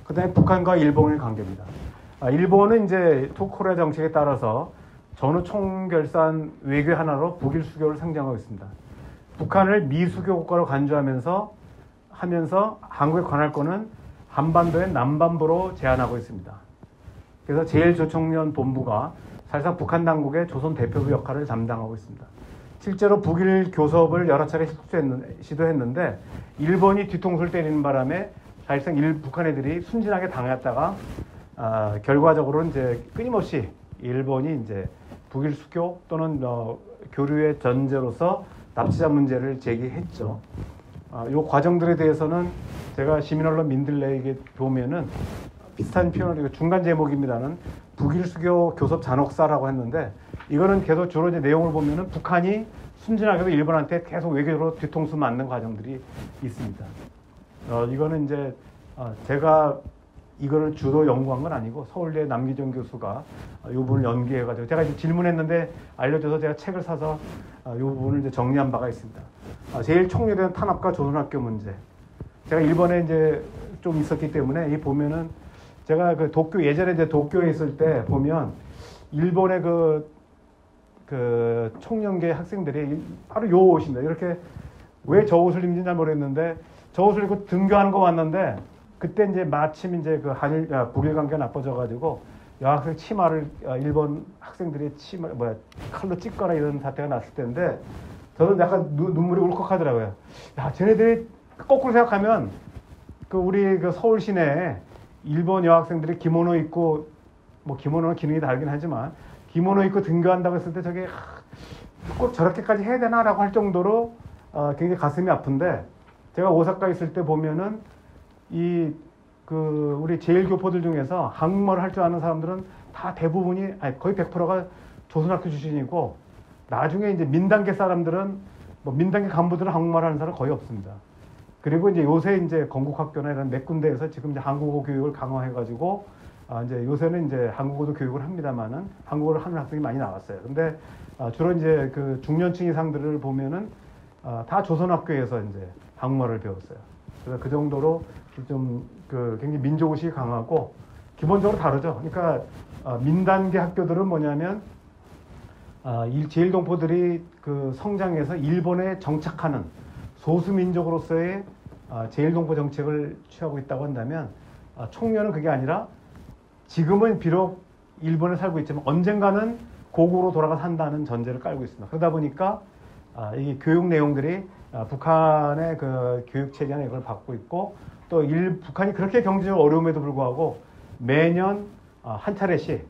그다음에 북한과 일본의 관계입니다. 일본은 이제 토코레 정책에 따라서 전후 총결산 외교 하나로 북일 수교를 상정하고 있습니다. 북한을 미수교 국가로 간주하면서 한국의 관할권은 한반도의 남반부로 제한하고 있습니다. 그래서 제1조총련 본부가 사실상 북한 당국의 조선 대표부 역할을 담당하고 있습니다. 실제로 북일 교섭을 여러 차례 시도했는데 일본이 뒤통수를 때리는 바람에 사실상 북한 애들이 순진하게 당했다가 결과적으로 이제 끊임없이 일본이 이제 북일 수교 또는 교류의 전제로서 납치자 문제를 제기했죠. 이 과정들에 대해서는 제가 시민언론 민들레에게 보면은 비슷한 표현을 중간 제목입니다는 북일 수교 교섭 잔혹사라고 했는데 이거는 계속 주로 이제 내용을 보면은 북한이 순진하게도 일본한테 계속 외교로 뒤통수 맞는 과정들이 있습니다. 이거는 이제 제가 이거를 주로 연구한 건 아니고 서울대 남기정 교수가 이 부분을 연기해가지고 제가 이제 질문했는데 알려줘서 제가 책을 사서 이 부분을 이제 정리한 바가 있습니다. 제일 총리된 탄압과 조선학교 문제. 제가 일본에 이제 좀 있었기 때문에 이 보면은 제가 그 예전에 이제 도쿄에 있을 때 보면 일본의 그 청년계 학생들이 바로 요 옷입니다. 이렇게 왜 저 옷을 입는지 잘 모르겠는데 저 옷을 입고 등교하는 거 왔는데 그때 이제 마침 이제 그 북일 관계가 나빠져가지고 여학생 치마를 일본 학생들이 칼로 찢거나 이런 사태가 났을 때인데 저는 약간 눈물이 울컥하더라고요. 야, 쟤네들이 거꾸로 생각하면 그 우리 그 서울 시내에 일본 여학생들이 기모노 입고 뭐 기모노는 기능이 다르긴 하지만 기모노 입고 등교한다고 했을 때 저게 꼭 저렇게까지 해야 되나라고 할 정도로 굉장히 가슴이 아픈데 제가 오사카 있을 때 보면은 우리 제1교포들 중에서 한국말을 할 줄 아는 사람들은 다 대부분이 거의 100%가 조선학교 출신이고 나중에 이제 민단계 사람들은 민단계 간부들은 한국말 하는 사람 거의 없습니다. 그리고 이제 요새 이제 건국학교나 이런 몇 군데에서 지금 이제 한국어 교육을 강화해가지고 이제 요새는 이제 한국어도 교육을 합니다만은 한국어를 하는 학생이 많이 나왔어요. 근데 주로 이제 그 중년층 이상들을 보면은 다 조선학교에서 이제 한국말을 배웠어요. 그래서 그 정도로 좀 굉장히 민족의식이 강하고 기본적으로 다르죠. 그러니까 민단계 학교들은 뭐냐면 제1동포들이 그 성장해서 일본에 정착하는 소수민족으로서의 제1동포 정책을 취하고 있다고 한다면 총련은 그게 아니라 지금은 비록 일본에 살고 있지만 언젠가는 고국으로 돌아가 산다는 전제를 깔고 있습니다. 그러다 보니까 이 교육 내용들이 북한의 그 교육 체계나 이걸 받고 있고 또 북한이 그렇게 경제적 어려움에도 불구하고 매년 한 차례씩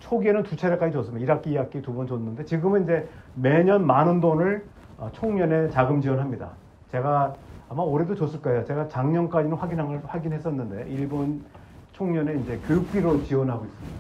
초기에는 2차례까지 줬습니다. 1학기, 2학기 2번 줬는데 지금은 이제 매년 많은 돈을 총련에 자금 지원합니다. 제가 아마 올해도 줬을 거예요. 제가 작년까지는 확인했었는데 일본 총련에 이제 교육비로 지원하고 있습니다.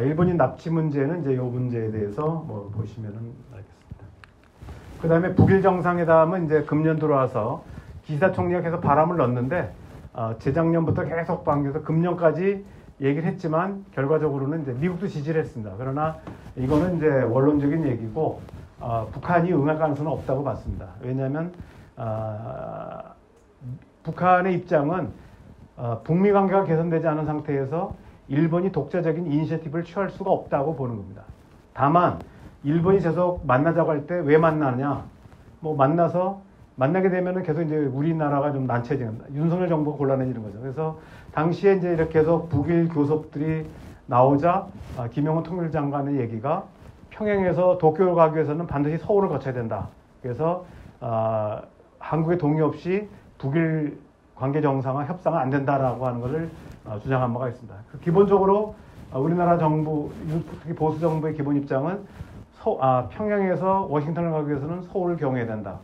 일본인 납치 문제는 이제 이 문제에 대해서 보시면은 알겠습니다. 그 다음에 북일 정상회담은 이제 금년 들어와서 기시다 총리가 계속 바람을 넣었는데 재작년부터 계속 방겨서 금년까지 얘기를 했지만 결과적으로는 이제 미국도 지지를 했습니다. 그러나 이거는 이제 원론적인 얘기고 북한이 응할 가능성은 없다고 봤습니다. 왜냐하면 북한의 입장은 북미 관계가 개선되지 않은 상태에서 일본이 독자적인 이니셔티브를 취할 수가 없다고 보는 겁니다. 다만 일본이 계속 만나자고 할 때 왜 만나냐? 만나게 되면은 계속 이제 우리나라가 좀 난처해지는 윤석열 정부가 곤란해지는 거죠. 그래서 당시에 이제 이렇게 해서 북일 교섭들이 나오자 김영호 통일장관의 얘기가 평양에서 도쿄를 가기 위해서는 반드시 서울을 거쳐야 된다. 그래서 한국의 동의 없이 북일 관계 정상화 협상은 안 된다라고 하는 것을 주장한 바가 있습니다. 기본적으로 우리나라 정부, 특히 보수 정부의 기본 입장은 평양에서 워싱턴을 가기 위해서는 서울을 경유해야 된다.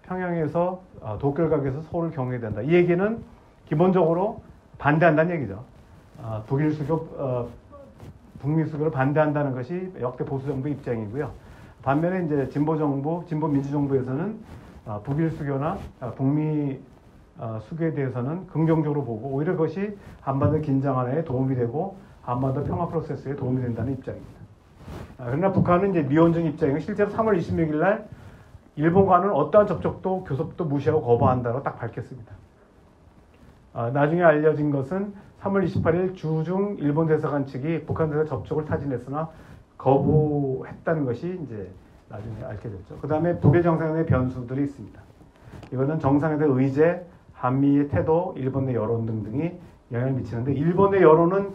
평양에서 도쿄를 가기 위해서 서울을 경유해야 된다. 이 얘기는 기본적으로 반대한다는 얘기죠. 북일 수교, 북미 수교를 반대한다는 것이 역대 보수 정부의 입장이고요. 반면에 이제 진보 정부, 진보 민주 정부에서는 북일 수교나 북미 수교에 대해서는 긍정적으로 보고 오히려 그것이 한반도 긴장 완화에 도움이 되고 한반도 평화 프로세스에 도움이 된다는 입장입니다. 그러나 북한은 이제 미온적 입장이고 실제로 3월 26일 날 일본과는 어떠한 접촉도 교섭도 무시하고 거부한다고 딱 밝혔습니다. 나중에 알려진 것은 3월 28일 주중 일본 대사관 측이 북한 대사 접촉을 타진했으나 거부했다는 것이 이제 나중에 알게 됐죠. 그 다음에 북일 정상회담의 변수들이 있습니다. 이거는 정상회담 의제, 한미의 태도, 일본 내 여론 등등이 영향을 미치는데, 일본 내 여론은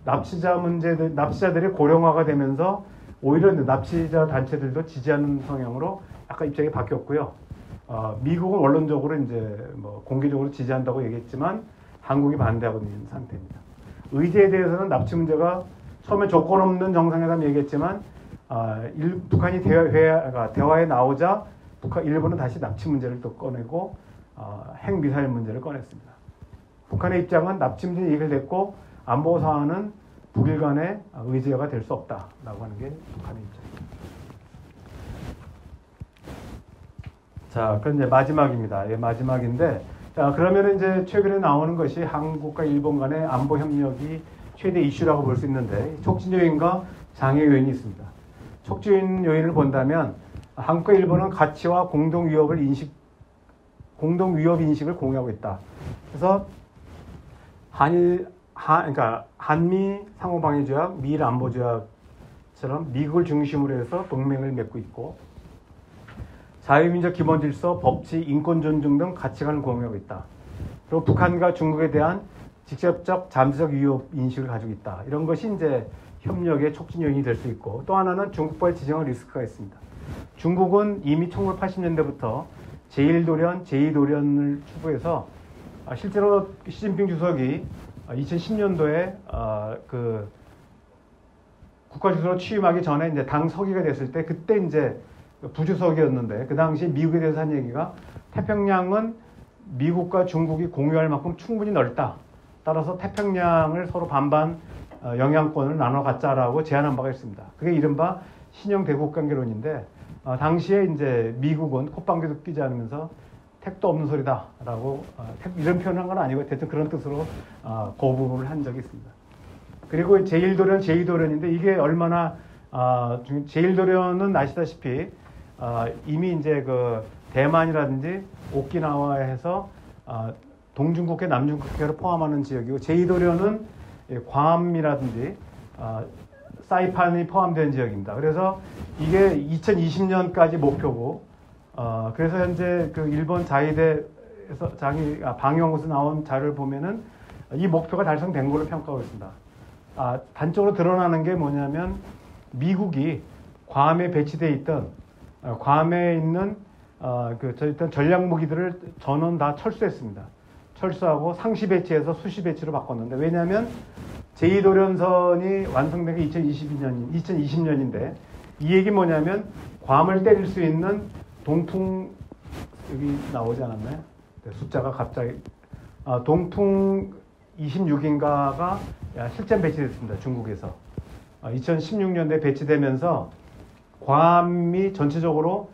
납치자들이 고령화가 되면서 오히려 납치자 단체들도 지지하는 성향으로 약간 입장이 바뀌었고요. 미국은 원론적으로 이제 뭐 공개적으로 지지한다고 얘기했지만 한국이 반대하고 있는 상태입니다. 의제에 대해서는 납치 문제가 처음에 조건 없는 정상회담 얘기했지만 북한이 대화에 나오자 일본은 다시 납치 문제를 또 꺼내고 핵미사일 문제를 꺼냈습니다. 북한의 입장은 납치 문제 얘기를 했고 안보 사안은 북일 간의 의제가 될 수 없다라고 하는 게 북한의 입장입니다. 자, 그럼 이제 마지막입니다. 예, 마지막인데, 자, 그러면 이제 최근에 나오는 것이 한국과 일본 간의 안보 협력이 최대 이슈라고 볼 수 있는데, 촉진 요인과 장애 요인이 있습니다. 촉진 요인을 본다면 한국과 일본은 가치와 공동 위협 인식을 공유하고 있다. 그래서 그러니까 한미 상호방위조약, 미일 안보조약처럼 미국을 중심으로 해서 동맹을 맺고 있고, 자유민족 기본질서, 법치, 인권 존중 등 가치관을 공유하고 있다. 그리고 북한과 중국에 대한 직접적, 잠재적 위협 인식을 가지고 있다. 이런 것이 이제 협력의 촉진 요인이 될 수 있고, 또 하나는 중국과의 지정학 리스크가 있습니다. 중국은 이미 1980년대부터 제1도련, 제2도련을 추구해서 실제로 시진핑 주석이 2010년도에 그 국가주석으로 취임하기 전에 이제 당 서기가 됐을 때, 그때 이제 부주석이었는데, 그 당시 미국에 대해서 한 얘기가 태평양은 미국과 중국이 공유할 만큼 충분히 넓다. 따라서 태평양을 서로 반반 영향권을 나눠 갖자라고 제안한 바가 있습니다. 그게 이른바 신형 대국 관계론인데, 당시에 이제 미국은 콧방귀도 끼지 않으면서 택도 없는 소리다라고 이런 표현한 건 아니고 대충 그런 뜻으로 거부를 한 적이 있습니다. 그리고 제1도련, 제2도련인데 이게 얼마나 제1도련은 아시다시피 이미 이제 그 대만이라든지 오키나와에서 동중국해, 남중국해를 포함하는 지역이고, 제2도련은 괌이라든지 사이판이 포함된 지역입니다. 그래서 이게 2020년까지 목표고, 그래서 현재 그 일본 자위대에서 방위연구소 나온 자료를 보면은 이 목표가 달성된 걸로 평가하고 있습니다. 단적으로 드러나는 게 뭐냐면 미국이 괌에 배치되어 있던 괌에 있는 일단 전략 무기들을 전원 다 철수했습니다. 철수하고 상시 배치해서 수시 배치로 바꿨는데, 왜냐하면 제2도련선이 완성된 게 2020년인데 이 얘기 뭐냐면 괌을 때릴 수 있는 동풍, 여기 나오지 않았나요? 네, 숫자가 갑자기 동풍 26인가가 실전 배치됐습니다. 중국에서 2016년도에 배치되면서 괌이 전체적으로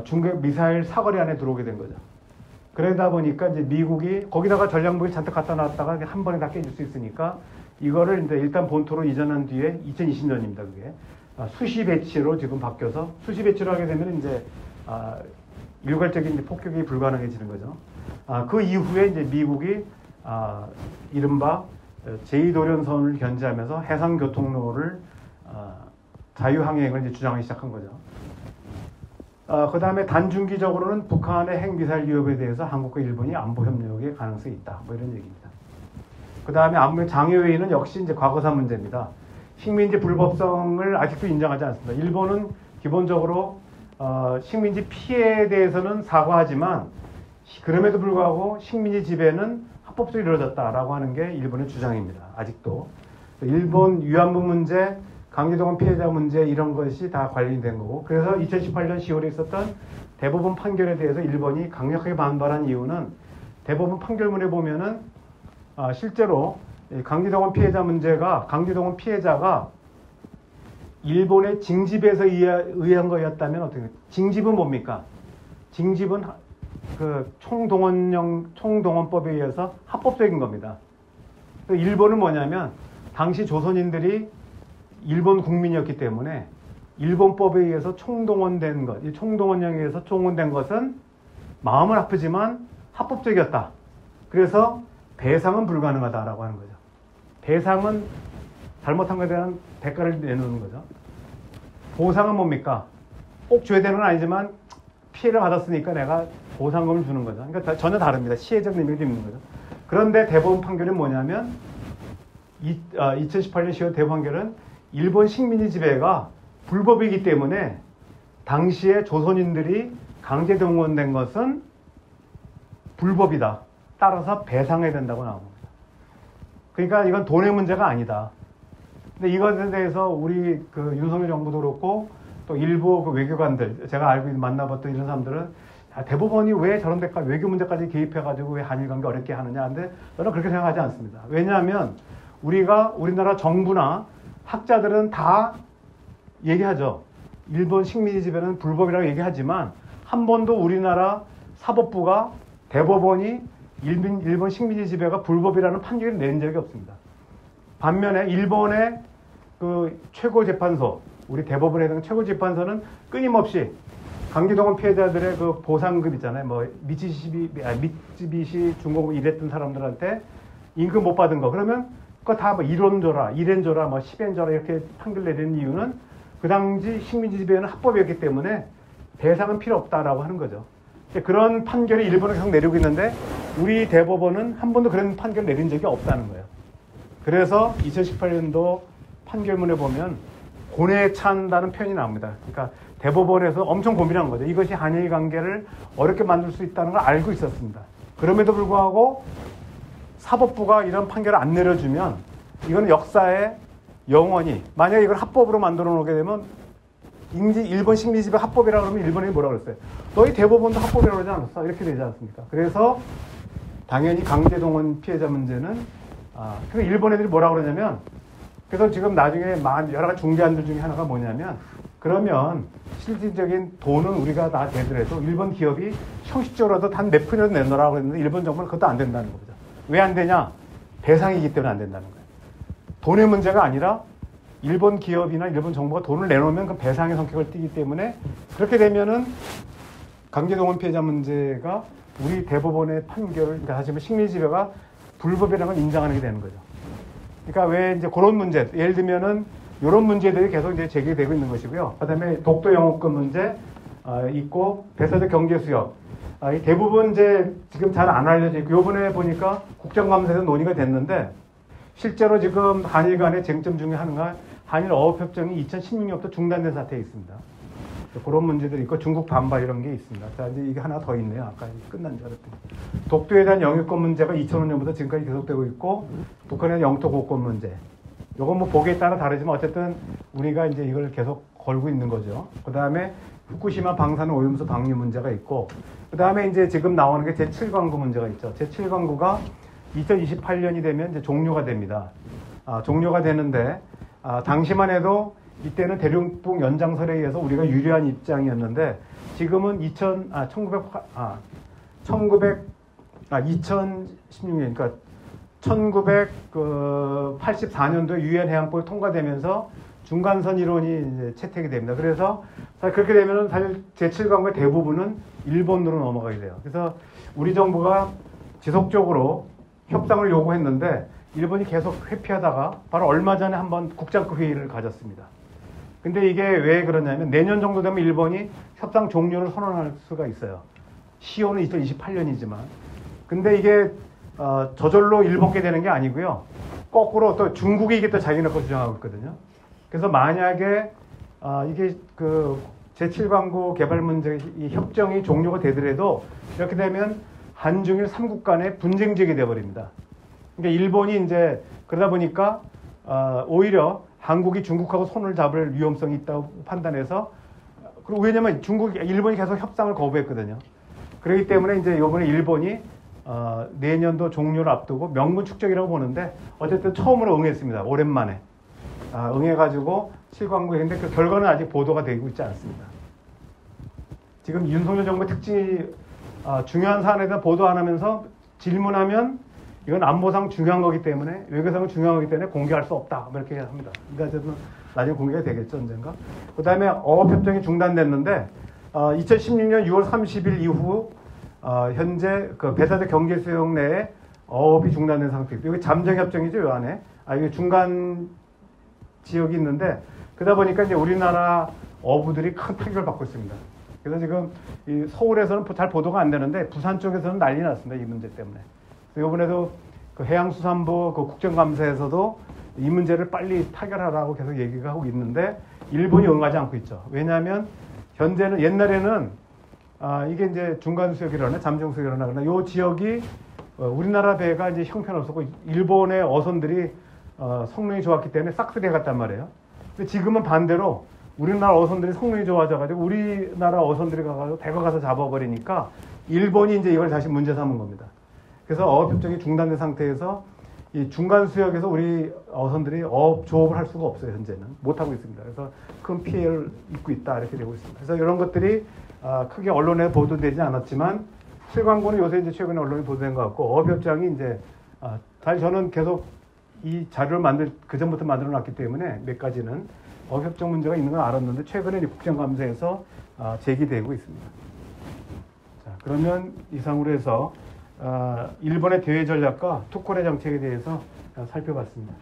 중국 미사일 사거리 안에 들어오게 된 거죠. 그러다 보니까 이제 미국이 거기다가 전략무기 잔뜩 갖다 놨다가 한 번에 다 깨질 수 있으니까 이거를 이제 일단 본토로 이전한 뒤에 2020년입니다. 그게 수시 배치로 지금 바뀌어서, 수시 배치로 하게 되면 이제 일괄적인 이제 폭격이 불가능해지는 거죠. 그 이후에 이제 미국이 이른바 제2도련선을 견제하면서 해상 교통로를 자유항행을 이제 주장하기 시작한 거죠. 그 다음에 단중기적으로는 북한의 핵미사일 위협에 대해서 한국과 일본이 안보 협력의 가능성이 있다. 뭐 이런 얘기입니다. 그 다음에 안보 장애 요인은 역시 이제 과거사 문제입니다. 식민지 불법성을 아직도 인정하지 않습니다. 일본은 기본적으로 식민지 피해에 대해서는 사과하지만 그럼에도 불구하고 식민지 지배는 합법적으로 이루어졌다라고 하는 게 일본의 주장입니다. 아직도. 일본 위안부 문제, 강제동원 피해자 문제 이런 것이 다 관련된 거고, 그래서 2018년 10월에 있었던 대법원 판결에 대해서 일본이 강력하게 반발한 이유는 대법원 판결문에 보면은 실제로 강제동원 피해자가 일본의 징집에서 의한 거였다면 어떻게, 징집은 뭡니까? 징집은 그 총동원법에 의해서 합법적인 겁니다. 일본은 뭐냐면 당시 조선인들이 일본 국민이었기 때문에 일본법에 의해서 총동원된 것, 이 총동원령에 의해서 총동원된 것은 마음은 아프지만 합법적이었다. 그래서 배상은 불가능하다라고 하는 거죠. 배상은 잘못한 것에 대한 대가를 내놓는 거죠. 보상은 뭡니까? 꼭 줘야 되는 건 아니지만 피해를 받았으니까 내가 보상금을 주는 거죠. 그러니까 전혀 다릅니다. 시혜적 의미가 있는 거죠. 그런데 대법원 판결은 뭐냐면 2018년 10월 대법원 판결은 일본 식민지 지배가 불법이기 때문에 당시에 조선인들이 강제 동원된 것은 불법이다. 따라서 배상해야 된다고 나옵니다. 그러니까 이건 돈의 문제가 아니다. 근데 이것에 대해서 우리 그 윤석열 정부도 그렇고 또 일부 그 외교관들, 제가 알고 만나봤던 이런 사람들은 대법원이 왜 저런 데까지 외교 문제까지 개입해가지고 왜 한일 관계 어렵게 하느냐. 근데 저는 그렇게 생각하지 않습니다. 왜냐하면 우리나라 정부나 학자들은 다 얘기하죠. 일본 식민지 지배는 불법이라고 얘기하지만 한 번도 우리나라 사법부가 대법원이 일본 식민지 지배가 불법이라는 판결을 낸 적이 없습니다. 반면에 일본의 그 최고재판소, 우리 대법원에 해당 최고재판소는 끊임없이 강제동원 피해자들의 그 보상금 있잖아요. 뭐 미쯔비시 중공업 일했던 사람들한테 임금 못 받은 거. 그러면 그거 다 뭐 1원 줘라, 1엔 줘라, 뭐 10엔 줘라 이렇게 판결 내리는 이유는 그 당시 식민지 지배는 합법이었기 때문에 배상은 필요 없다라고 하는 거죠. 그런 판결이 일본에 계속 내리고 있는데 우리 대법원은 한 번도 그런 판결을 내린 적이 없다는 거예요. 그래서 2018년도 판결문에 보면 고뇌에 찬다는 표현이 나옵니다. 그러니까 대법원에서 엄청 고민한 거죠. 이것이 한일 관계를 어렵게 만들 수 있다는 걸 알고 있었습니다. 그럼에도 불구하고 사법부가 이런 판결을 안 내려주면 이건 역사에 영원히 만약에 이걸 합법으로 만들어 놓게 되면 일본 식민지배 합법이라고 그러면 일본이 뭐라고 그랬어요? 너희 대법원도 합법이라고 그러지 않았어? 이렇게 되지 않습니까? 그래서 당연히 강제동원 피해자 문제는 그래서 일본 애들이 뭐라고 그러냐면 그래서 지금 나중에 여러 가지 중재안들 중에 하나가 뭐냐면 그러면 실질적인 돈은 우리가 다 대더라도 일본 기업이 형식적으로도 단 몇 푼이라도 내놓으라고 했는데 일본 정부는 그것도 안 된다는 거죠. 왜 안 되냐? 배상이기 때문에 안 된다는 거예요. 돈의 문제가 아니라 일본 기업이나 일본 정부가 돈을 내놓으면 그 배상의 성격을 띠기 때문에 그렇게 되면은 강제동원 피해자 문제가 우리 대법원의 판결을, 그러니까 사실 식민지 지배가 불법이라는 걸 인정하는 게 되는 거죠. 그러니까 왜 이제 그런 문제, 예를 들면은 이런 문제들이 계속 이제 제기되고 있는 것이고요. 그 다음에 독도 영업권 문제 있고 배사적 경제 수역. 대부분 이제 지금 잘 안 알려져 있고 요번에 보니까 국정감사에서 논의가 됐는데 실제로 지금 한일 간의 쟁점 중에 하나가 한일 어업협정이 2016년부터 중단된 사태에 있습니다. 그런 문제들이 있고 중국 반발 이런 게 있습니다. 자, 이제 이게 하나 더 있네요. 아까 끝난 줄 알았더니. 독도에 대한 영유권 문제가 2005년부터 지금까지 계속되고 있고 북한의 영토 고권 문제. 요건 뭐 보기에 따라 다르지만 어쨌든 우리가 이제 이걸 계속 걸고 있는 거죠. 그 다음에 후쿠시마 방사능 오염수 방류 문제가 있고 그 다음에 이제 지금 나오는 게 제7광구 문제가 있죠. 제7광구가 2028년이 되면 이제 종료가 됩니다. 종료가 되는데 당시만 해도 이때는 대륙북 연장설에 의해서 우리가 유리한 입장이었는데 지금은 2016년, 그러니까 1984년도에 유엔 해양법이 통과되면서 중간선 이론이 이제 채택이 됩니다. 그래서 그렇게 되면은 사실 제7광구의 대부분은 일본으로 넘어가게 돼요. 그래서 우리 정부가 지속적으로 협상을 요구했는데 일본이 계속 회피하다가 바로 얼마 전에 한번 국장급 회의를 가졌습니다. 근데 이게 왜 그러냐면 내년 정도 되면 일본이 협상 종료를 선언할 수가 있어요. 시효는 2028년이지만. 근데 이게 저절로 일본께 되는 게 아니고요. 거꾸로 또 중국이 이게 또 자기네 거 주장하고 있거든요. 그래서 만약에 이게 그 제7광구 개발 문제 이 협정이 종료가 되더라도 이렇게 되면 한중일 3국 간의 분쟁 지역이 되어버립니다. 그러니까 일본이 이제 그러다 보니까 오히려 한국이 중국하고 손을 잡을 위험성이 있다고 판단해서 그리고 왜냐면 일본이 계속 협상을 거부했거든요. 그렇기 때문에 이제 이번에 일본이 내년도 종료를 앞두고 명분 축적이라고 보는데 어쨌든 처음으로 응했습니다. 오랜만에 응해가지고 7광구 했는데 그 결과는 아직 보도가 되고 있지 않습니다. 지금 윤석열 정부의 특징이 중요한 사안에 대한 보도 안 하면서 질문하면 이건 안보상 중요한 거기 때문에 외교상 중요한 거기 때문에 공개할 수 없다 이렇게 합니다. 그러니까 어쨌든 나중에 공개가 되겠죠 언젠가. 그 다음에 어업협정이 중단됐는데 2016년 6월 30일 이후 현재 그 배사적 경제수역 내에 어업이 중단된 상태이고 여기 잠정협정이죠, 요 안에. 이게 중간 지역이 있는데 그러다 보니까 이제 우리나라 어부들이 큰 타격을 받고 있습니다. 그래서 지금 이 서울에서는 잘 보도가 안 되는데 부산 쪽에서는 난리 났습니다. 이 문제 때문에. 이번에도 그 해양수산부 그 국정감사에서도 이 문제를 빨리 타결하라고 계속 얘기가 하고 있는데 일본이 응하지 않고 있죠. 왜냐하면 현재는 옛날에는 이게 이제 중간수역이라나 잠정수역이라나 그러나 요 지역이 우리나라 배가 이제 형편없었고 일본의 어선들이 성능이 좋았기 때문에 싹쓸이 갔단 말이에요. 근데 지금은 반대로 우리나라 어선들이 성능이 좋아져가지고 우리나라 어선들이 가가지고 배가 가서 잡아버리니까 일본이 이제 이걸 다시 문제 삼은 겁니다. 그래서 어업협정이 중단된 상태에서 이 중간수역에서 우리 어선들이 어업 조업을 할 수가 없어요. 현재는 못하고 있습니다. 그래서 큰 피해를 입고 있다 이렇게 되고 있습니다. 그래서 이런 것들이 크게 언론에 보도되지 않았지만 실광구는 요새 이제 최근에 언론에 보도된 것 같고 어업협정이 이제 사실 저는 계속 이 자료를 그 전부터 만들어 놨기 때문에 몇 가지는 어업협정 문제가 있는 걸 알았는데 최근에 국정감사에서 제기되고 있습니다. 자, 그러면 이상으로 해서 일본의 대외 전략과 투코레 정책에 대해서 살펴봤습니다.